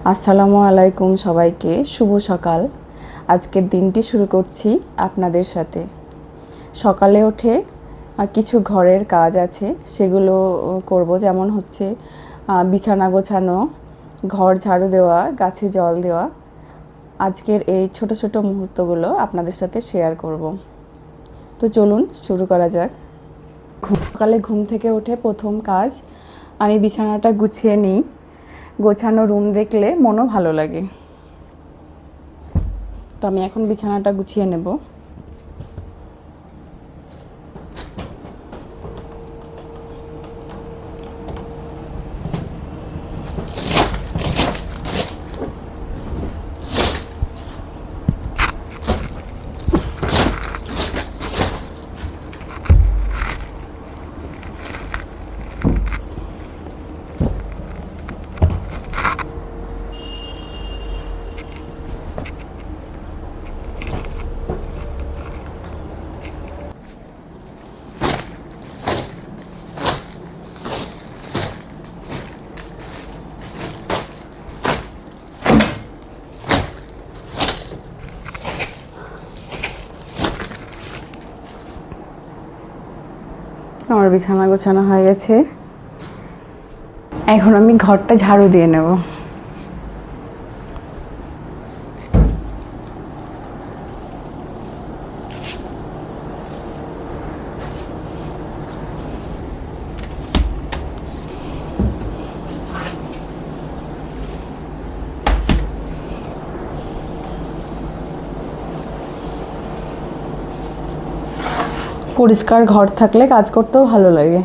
আসসালামু আলাইকুম সবাইকে, শুভ সকাল। আজকের দিনটি শুরু করছি আপনাদের সাথে। সকালে উঠে কিছু ঘরের কাজ আছে, সেগুলো করব। যেমন হচ্ছে বিছানা গোছানো, ঘর ঝাড়ু দেওয়া, গাছে জল দেওয়া। আজকের এই ছোট ছোট মুহূর্তগুলো আপনাদের সাথে শেয়ার করব। তো চলুন শুরু করা যাক। সকালে ঘুম থেকে উঠে প্রথম কাজ আমি বিছানাটা গুছিয়ে নিই। গোছানো রুম দেখলে মনও ভালো লাগে। তো আমি এখন বিছানাটা গুছিয়ে নেব। আমার বিছানা গোছানো হয়ে গেছে। এখন আমি ঘরটা ঝাড়ু দিয়ে নেব। পরিষ্কার ঘর থাকলে কাজ করতেও ভালো লাগে।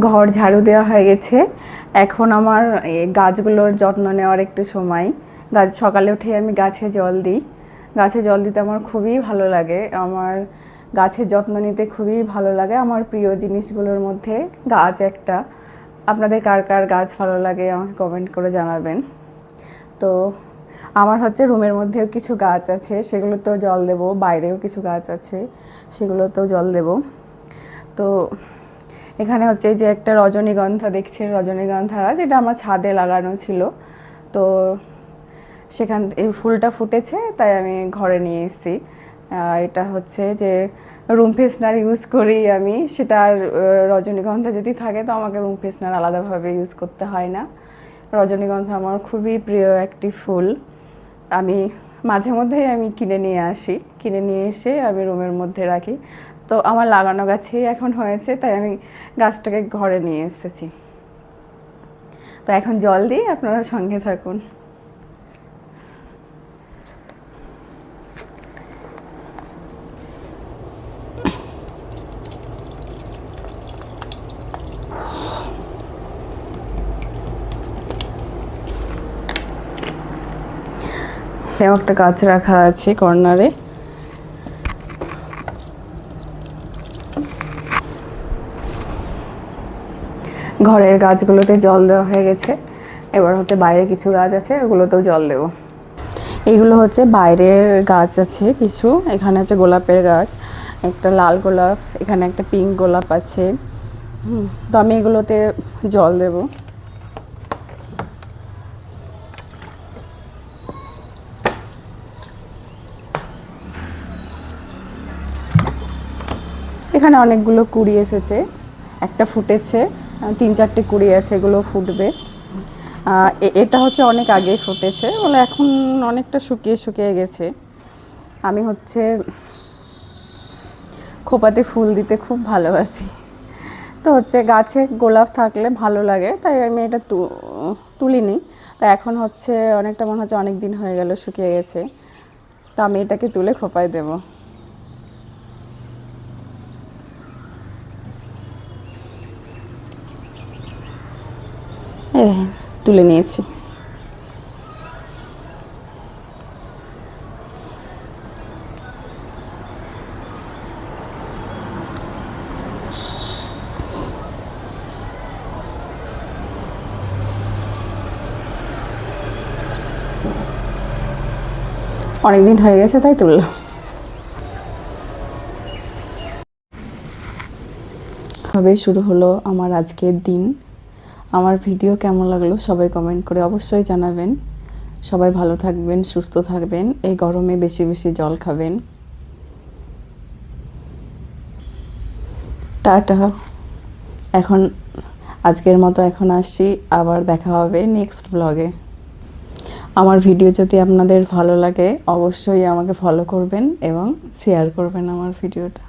ঘর ঝাড়ু দেওয়া হয়ে গেছে। এখন আমার গাছগুলোর যত্ন নেওয়ার একটু সময়। সকালে উঠে আমি গাছে জল দিই। গাছে জল দিতে আমার খুবই ভালো লাগে। আমার গাছের যত্ন নিতে খুবই ভালো লাগে। আমার প্রিয় জিনিসগুলোর মধ্যে গাছ একটা। আপনাদের কার কার গাছ ভালো লাগে আমাকে কমেন্ট করে জানাবেন। তো আমার হচ্ছে রুমের মধ্যেও কিছু গাছ আছে, সেগুলোতেও জল দেব। বাইরেও কিছু গাছ আছে, সেগুলোতেও জল দেব। তো এখানে হচ্ছে যে একটা রজনীগন্ধা দেখছেন, রজনীগন্ধা গাছ, এটা আমার ছাদে লাগানো ছিল। তো এই ফুলটা ফুটেছে, তাই আমি ঘরে নিয়ে এসেছি। এটা হচ্ছে যে রুম ফ্রেশনার ইউজ করি আমি। সেটা আর রজনীগন্ধা যদি থাকে তো আমাকে রুম ফ্রেশনার আলাদাভাবে ইউজ করতে হয় না। রজনীগন্ধা আমার খুবই প্রিয় একটি ফুল। আমি মাঝে মধ্যেই আমি কিনে নিয়ে আসি, কিনে নিয়ে এসে আমি রুমের মধ্যে রাখি। তো আমার লাগানো গাছেই এখন হয়েছে, তাই আমি গাছটাকে ঘরে নিয়ে এসেছি। তো এখন জল দিয়ে আপনারা সঙ্গে থাকুন। একটা গাছ রাখা আছে কর্নারে। ঘরের গাছগুলোতে জল দেওয়া হয়ে গেছে। এবার হচ্ছে বাইরে কিছু গাছ আছে, ওগুলোতেও জল দেব। এইগুলো হচ্ছে বাইরের গাছ আছে কিছু। এখানে হচ্ছে গোলাপের গাছ, একটা লাল গোলাপ, এখানে একটা পিঙ্ক গোলাপ আছে। তো আমি এগুলোতে জল দেব। এখানে অনেকগুলো কুড়ি এসেছে, একটা ফুটেছে, 3-4টে কুড়ি আছে, এগুলো ফুটবে। এটা হচ্ছে অনেক আগেই ফুটেছে বলে এখন অনেকটা শুকিয়ে শুকিয়ে গেছে। আমি হচ্ছে খোপাতে ফুল দিতে খুব ভালোবাসি। তো হচ্ছে গাছে গোলাপ থাকলে ভালো লাগে, তাই আমি এটা তুলিনি। তো এখন হচ্ছে অনেকটা মনে হচ্ছে অনেক দিন হয়ে গেল, শুকিয়ে গেছে। তো আমি এটাকে তুলে খোপায় দেব। তুলে নিয়েছি। অনেক দিন হয়ে গেছে তাই তুললাম। ভাবেই শুরু হলো আমার আজকের দিন। আমার ভিডিও কেমন লাগলো সবাই কমেন্ট করে অবশ্যই জানাবেন। সবাই ভালো থাকবেন, সুস্থ থাকবেন, এই গরমে বেশি বেশি জল খাবেন। টাটা। এখন আজকের মতো এখন আসছি, আবার দেখা হবে নেক্সট ব্লগে। আমার ভিডিও যদি আপনাদের ভালো লাগে অবশ্যই আমাকে ফলো করবেন এবং শেয়ার করবেন আমার ভিডিওটা।